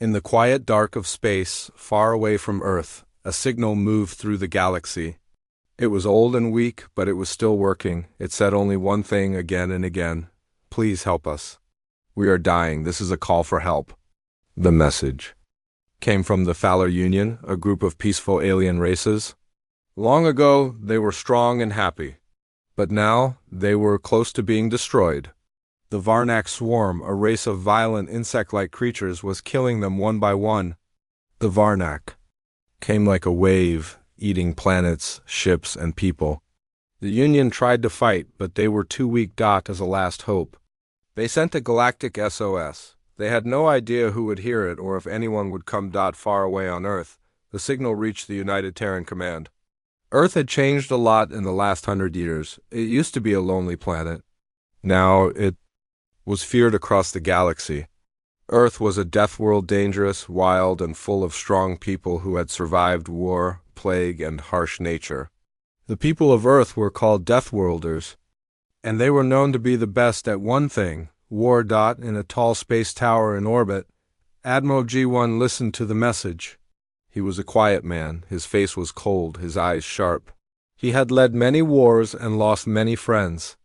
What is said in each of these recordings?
In the quiet dark of space, far away from Earth, a signal moved through the galaxy. It was old and weak, but it was still working. It said only one thing again and again. Please help us. We are dying. This is a call for help. The message came from the Faller Union, a group of peaceful alien races. Long ago, they were strong and happy. But now, they were close to being destroyed. The Varnak swarm, a race of violent insect-like creatures, was killing them one by one. The Varnak came like a wave, eating planets, ships, and people. The Union tried to fight, but they were too weak. As a last hope, they sent a Galactic SOS. They had no idea who would hear it or if anyone would come. Far away on Earth, the signal reached the United Terran Command. Earth had changed a lot in the last 100 years. It used to be a lonely planet. Now it was feared across the galaxy. Earth was a death world, dangerous, wild, and full of strong people who had survived war, plague, and harsh nature. The people of Earth were called Deathworlders, and they were known to be the best at one thing: war. In a tall space tower in orbit, Admiral G1 listened to the message. He was a quiet man. His face was cold, his eyes sharp. He had led many wars and lost many friends.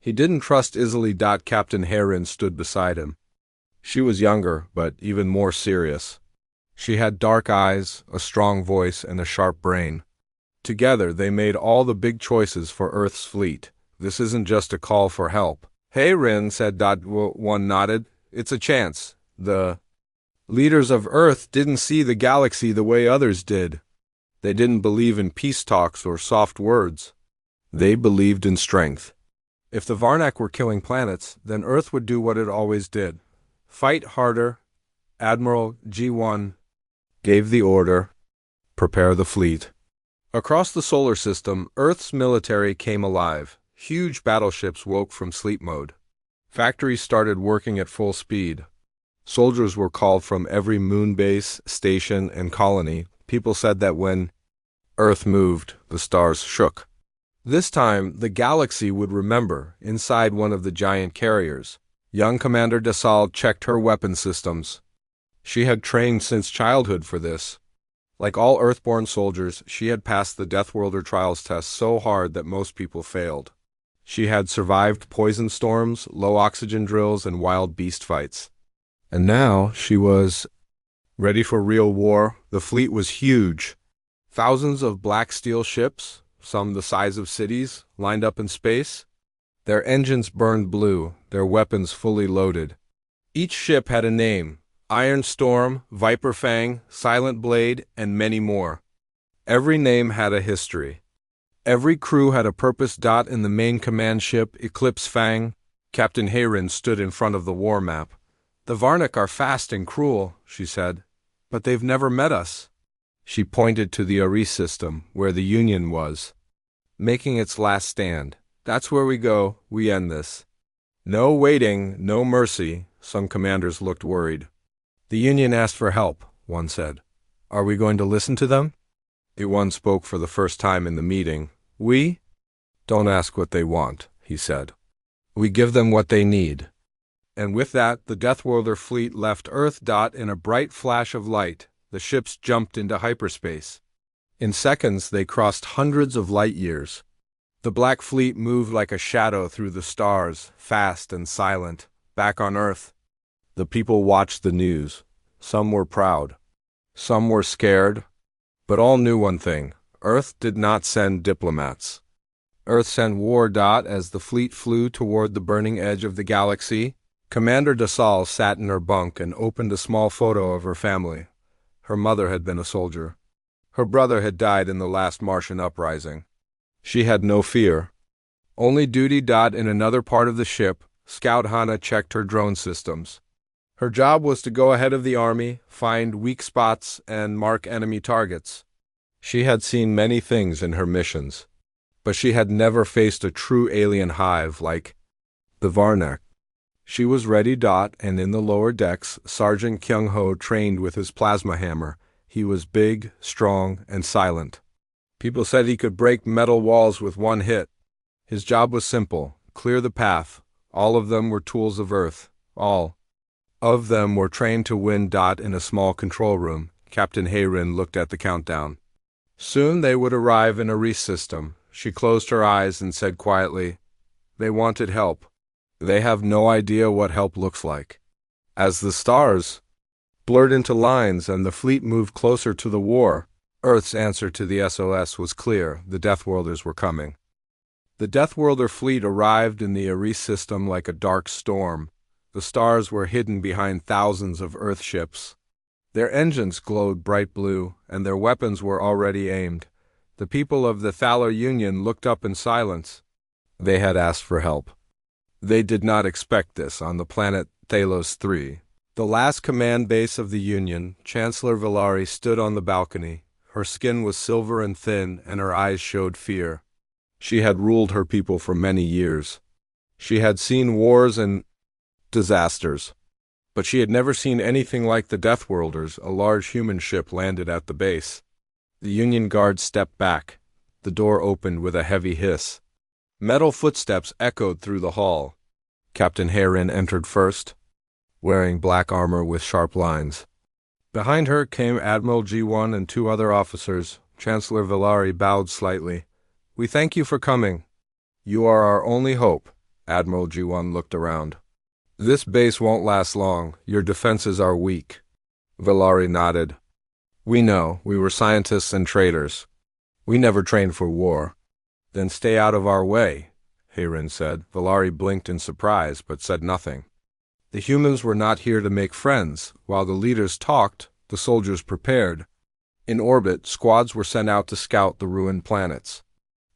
He didn't trust easily. Captain Heron stood beside him. She was younger, but even more serious. She had dark eyes, a strong voice, and a sharp brain. Together, they made all the big choices for Earth's fleet. This isn't just a call for help. Heron said. One nodded. It's a chance. The leaders of Earth didn't see the galaxy the way others did. They didn't believe in peace talks or soft words. They believed in strength. If the Varnak were killing planets, then Earth would do what it always did: fight harder. Admiral G1 gave the order, prepare the fleet. Across the solar system, Earth's military came alive. Huge battleships woke from sleep mode. Factories started working at full speed. Soldiers were called from every moon base, station, and colony. People said that when Earth moved, the stars shook. This time, the galaxy would remember. Inside one of the giant carriers, young Commander Desal checked her weapon systems. She had trained since childhood for this. Like all Earthborn soldiers, she had passed the Deathworlder trials test so hard that most people failed. She had survived poison storms, low oxygen drills, and wild beast fights. And now she was ready for real war. The fleet was huge. Thousands of black steel ships, some the size of cities, lined up in space. Their engines burned blue, their weapons fully loaded. Each ship had a name: Iron Storm, Viper Fang, Silent Blade, and many more. Every name had a history. Every crew had a purpose. In the main command ship, Eclipse Fang, Captain Heron stood in front of the war map. The Varnak are fast and cruel, she said, but they've never met us. She pointed to the Ares system, where the Union was, making its last stand. That's where we go, we end this. No waiting, no mercy. Some commanders looked worried. The Union asked for help, one said. Are we going to listen to them? One spoke for the first time in the meeting. We don't ask what they want, he said. We give them what they need. And with that, the Deathworlder fleet left Earth. In a bright flash of light, the ships jumped into hyperspace. In seconds, they crossed hundreds of light years. The Black Fleet moved like a shadow through the stars, fast and silent, back on Earth. The people watched the news. Some were proud. Some were scared. But all knew one thing: Earth did not send diplomats. Earth sent war. As the fleet flew toward the burning edge of the galaxy, Commander Desal sat in her bunk and opened a small photo of her family. Her mother had been a soldier. Her brother had died in the last Martian uprising. She had no fear, only duty. In another part of the ship, Scout Hannah checked her drone systems. Her job was to go ahead of the army, find weak spots, and mark enemy targets. She had seen many things in her missions, but she had never faced a true alien hive like the Varnak. She was ready. And in the lower decks, Sergeant Kyung-ho trained with his plasma hammer. He was big, strong, and silent. People said he could break metal walls with one hit. His job was simple: clear the path. All of them were tools of Earth. All. of them were trained to win. In a small control room, Captain Hayrin looked at the countdown. Soon they would arrive in a reef system. She closed her eyes and said quietly, "They wanted help. They have no idea what help looks like." As the stars blurred into lines and the fleet moved closer to the war, Earth's answer to the SOS was clear: the Deathworlders were coming. The Deathworlder fleet arrived in the Ares system like a dark storm. The stars were hidden behind thousands of Earth ships. Their engines glowed bright blue, and their weapons were already aimed. The people of the Thaler Union looked up in silence. They had asked for help. They did not expect this on the planet Thalos 3. The last command base of the Union, Chancellor Villari stood on the balcony. Her skin was silver and thin, and her eyes showed fear. She had ruled her people for many years. She had seen wars and disasters. But she had never seen anything like the Deathworlders. A large human ship landed at the base. The Union guards stepped back. The door opened with a heavy hiss. Metal footsteps echoed through the hall. Captain Hayrin entered first, wearing black armor with sharp lines. Behind her came Admiral G1 and two other officers. Chancellor Villari bowed slightly. "We thank you for coming. You are our only hope." Admiral G1 looked around. "This base won't last long. Your defenses are weak." Villari nodded. "We know. We were scientists and traders. We never trained for war." "Then stay out of our way," Hayrin said. Villari blinked in surprise, but said nothing. The humans were not here to make friends. While the leaders talked, the soldiers prepared. In orbit, squads were sent out to scout the ruined planets.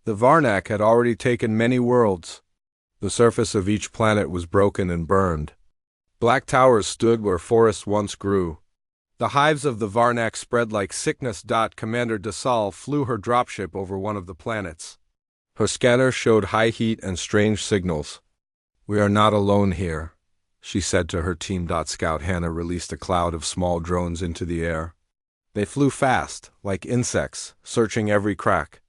The Varnak had already taken many worlds. The surface of each planet was broken and burned. Black towers stood where forests once grew. The hives of the Varnak spread like sickness. Commander Dasal flew her dropship over one of the planets. Her scanner showed high heat and strange signals. "We are not alone here," she said to her team. Scout Hannah released a cloud of small drones into the air. They flew fast, like insects, searching every crack.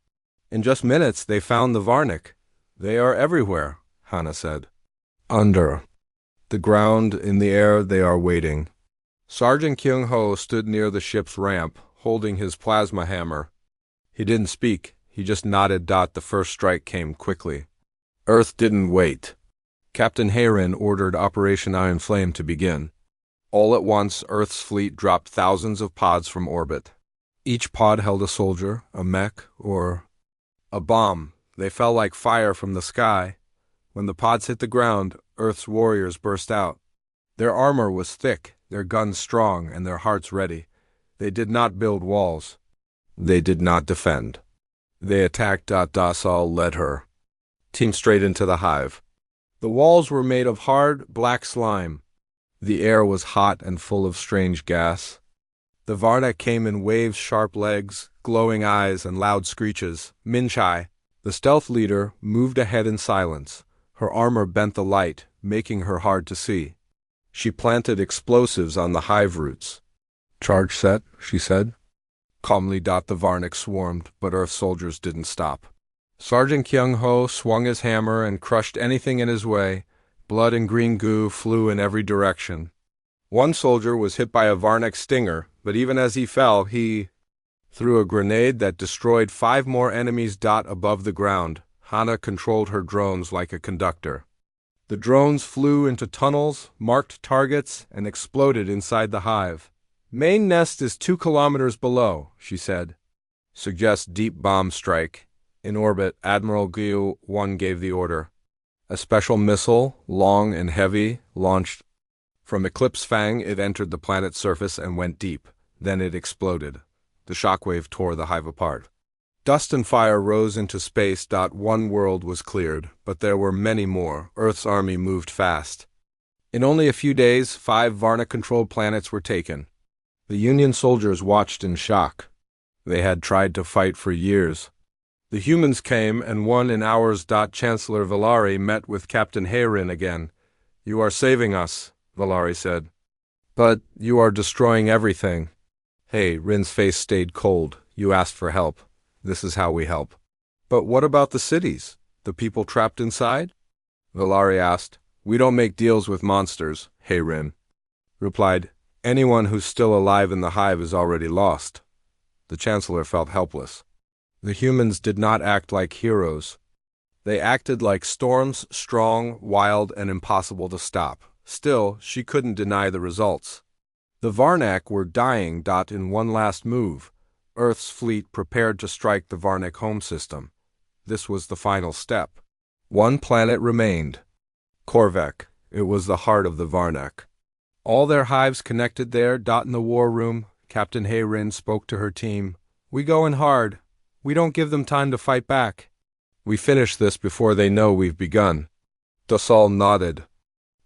In just minutes they found the Varnak. "They are everywhere," Hannah said. "Under the ground, in the air, they are waiting." Sergeant Kyung Ho stood near the ship's ramp, holding his plasma hammer. He didn't speak, he just nodded. The first strike came quickly. Earth didn't wait. Captain Hayrin ordered Operation Iron Flame to begin. All at once, Earth's fleet dropped thousands of pods from orbit. Each pod held a soldier, a mech, or a bomb. They fell like fire from the sky. When the pods hit the ground, Earth's warriors burst out. Their armor was thick, their guns strong, and their hearts ready. They did not build walls. They did not defend. They attacked. Dasal led her team straight into the hive. The walls were made of hard, black slime. The air was hot and full of strange gas. The Varnak came in waves, sharp legs, glowing eyes, and loud screeches. Minchai, the stealth leader, moved ahead in silence. Her armor bent the light, making her hard to see. She planted explosives on the hive roots. "Charge set," she said. Calmly. The Varnak swarmed, but Earth soldiers didn't stop. Sergeant Kyung Ho swung his hammer and crushed anything in his way. Blood and green goo flew in every direction. One soldier was hit by a Varnak stinger, but even as he fell, he threw a grenade that destroyed 5 more enemies. Above the ground, Hana controlled her drones like a conductor. The drones flew into tunnels, marked targets, and exploded inside the hive. "Main nest is 2 kilometers below," she said. "Suggest deep bomb strike." In orbit, Admiral Gyu 1 gave the order. A special missile, long and heavy, launched from Eclipse Fang. It entered the planet's surface and went deep. Then it exploded. The shockwave tore the hive apart. Dust and fire rose into space. One world was cleared, but there were many more. Earth's army moved fast. In only a few days, 5 Varna-controlled planets were taken. The Union soldiers watched in shock. They had tried to fight for years. The humans came and won in hours. Chancellor Villari met with Captain Hayrin again. "You are saving us," Villari said. "But you are destroying everything." Hayrin's face stayed cold. "You asked for help. This is how we help." "But what about the cities? The people trapped inside?" Villari asked. "We don't make deals with monsters, Hayrin." replied, anyone who's still alive in the hive is already lost. The Chancellor felt helpless. The humans did not act like heroes. They acted like storms, strong, wild, and impossible to stop. Still, she couldn't deny the results. The Varnak were dying. In one last move, Earth's fleet prepared to strike the Varnak home system. This was the final step. One planet remained. Korvek. It was the heart of the Varnak. All their hives connected there. In the war room, Captain Hayrin spoke to her team. We go in hard. We don't give them time to fight back. We finish this before they know we've begun. Dasal nodded.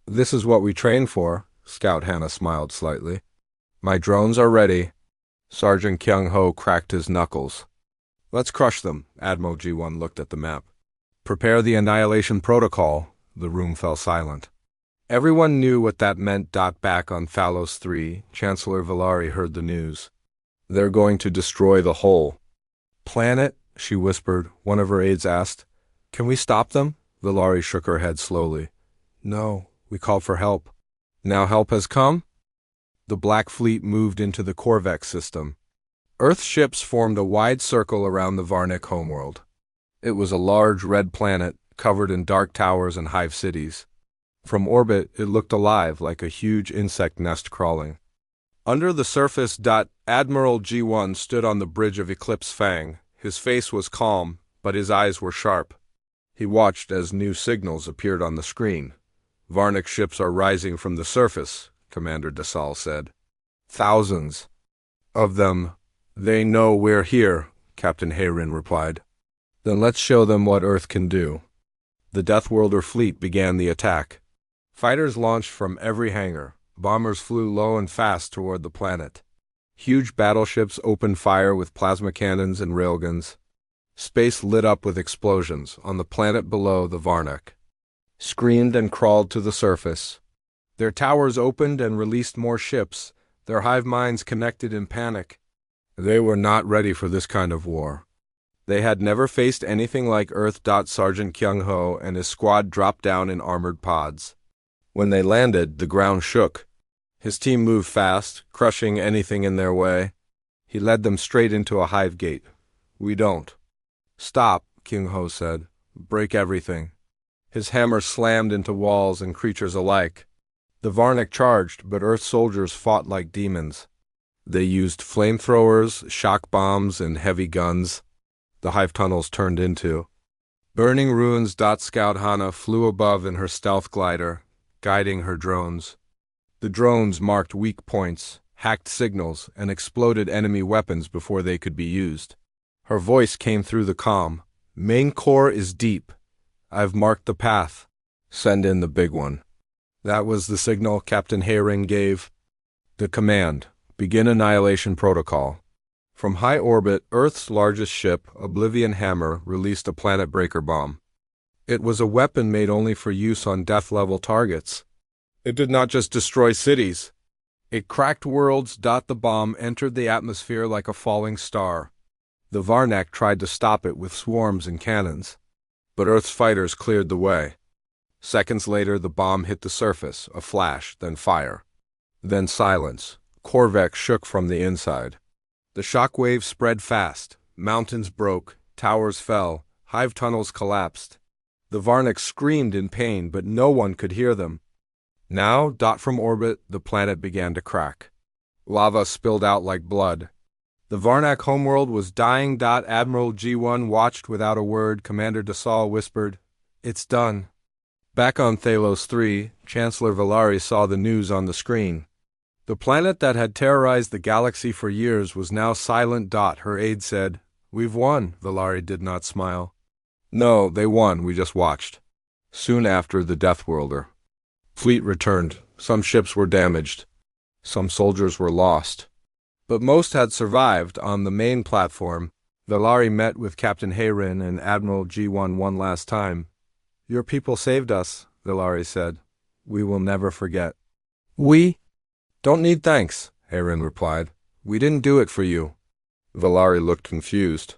This is what we train for. Scout Hannah smiled slightly. My drones are ready. Sergeant Kyung-ho cracked his knuckles. Let's crush them. Admiral G1 looked at the map. Prepare the Annihilation protocol. The room fell silent. Everyone knew what that meant. Back on Phalos 3, Chancellor Valari heard the news. They're going to destroy the whole planet, she whispered. One of her aides asked. Can we stop them? Valari shook her head slowly. No, we called for help. Now help has come? The Black Fleet moved into the Korvek system. Earth ships formed a wide circle around the Varnak homeworld. It was a large red planet, covered in dark towers and hive cities. From orbit, it looked alive, like a huge insect nest crawling. Under the surface. Admiral G1 stood on the bridge of Eclipse Fang. His face was calm, but his eyes were sharp. He watched as new signals appeared on the screen. Varnak ships are rising from the surface, Commander Dasal said. Thousands of them. They know we're here, Captain Hayrin replied. Then let's show them what Earth can do. The Deathworlder fleet began the attack. Fighters launched from every hangar. Bombers flew low and fast toward the planet. Huge battleships opened fire with plasma cannons and railguns. Space lit up with explosions. On the planet below, the Varnak screamed and crawled to the surface. Their towers opened and released more ships. Their hive minds connected in panic. They were not ready for this kind of war. They had never faced anything like Earth. Sergeant Kyung-ho and his squad dropped down in armored pods. When they landed, the ground shook. His team moved fast, crushing anything in their way. He led them straight into a hive gate. We don't. Stop, Kyung-ho said. Break everything. His hammer slammed into walls and creatures alike. The Varnak charged, but Earth soldiers fought like demons. They used flamethrowers, shock bombs, and heavy guns. The hive tunnels turned into burning ruins. Scout Hannah flew above in her stealth glider, guiding her drones. The drones marked weak points, hacked signals, and exploded enemy weapons before they could be used. Her voice came through the comm. Main core is deep. I've marked the path. Send in the big one. That was the signal Captain Hayrin gave. The command. Begin Annihilation protocol. From high orbit, Earth's largest ship, Oblivion Hammer, released a planet breaker bomb. It was a weapon made only for use on death-level targets. It did not just destroy cities. It cracked worlds. The bomb entered the atmosphere like a falling star. The Varnak tried to stop it with swarms and cannons, but Earth's fighters cleared the way. Seconds later, the bomb hit the surface, a flash, then fire. Then silence. Korvek shook from the inside. The shock wave spread fast. Mountains broke, towers fell, hive tunnels collapsed. The Varnak screamed in pain, but no one could hear them. Now, from orbit, the planet began to crack. Lava spilled out like blood. The Varnak homeworld was dying. Admiral G1 watched without a word. Commander Dasal whispered, It's done. Back on Phalos 3, Chancellor Valari saw the news on the screen. The planet that had terrorized the galaxy for years was now silent. Her aide said, We've won. Valari did not smile. No, they won. We just watched. Soon after, the Deathworlder fleet returned. Some ships were damaged. Some soldiers were lost. But most had survived. On the main platform, Valari met with Captain Hayrin and Admiral G1 one last time. Your people saved us, Valari said. We will never forget. We? Don't need thanks, Hayrin replied. We didn't do it for you. Valari looked confused.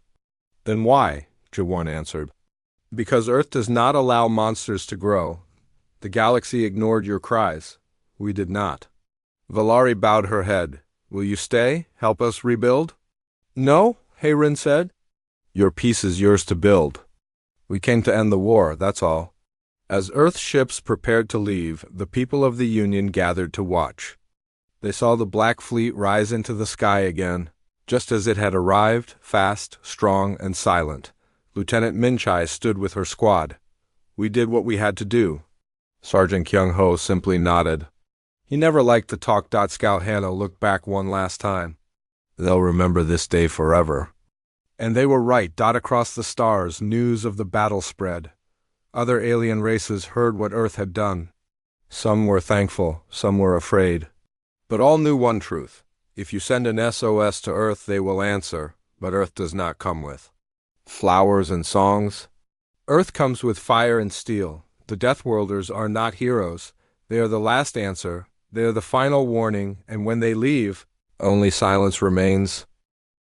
Then why? G1 answered. Because Earth does not allow monsters to grow. The galaxy ignored your cries. We did not. Valari bowed her head. Will you stay? Help us rebuild? No, Hayrin said. Your peace is yours to build. We came to end the war, that's all. As Earth ships prepared to leave, the people of the Union gathered to watch. They saw the Black Fleet rise into the sky again, just as it had arrived, fast, strong, and silent. Lieutenant Minchai stood with her squad. We did what we had to do. Sergeant Kyung-ho simply nodded. He never liked to talk. Scout Hannah looked back one last time. They'll remember this day forever. And they were right. Across the stars, news of the battle spread. Other alien races heard what Earth had done. Some were thankful, some were afraid. But all knew one truth. If you send an SOS to Earth, they will answer, but Earth does not come with flowers and songs. Earth comes with fire and steel. The Deathworlders are not heroes. They are the last answer. They are the final warning, and when they leave, only silence remains.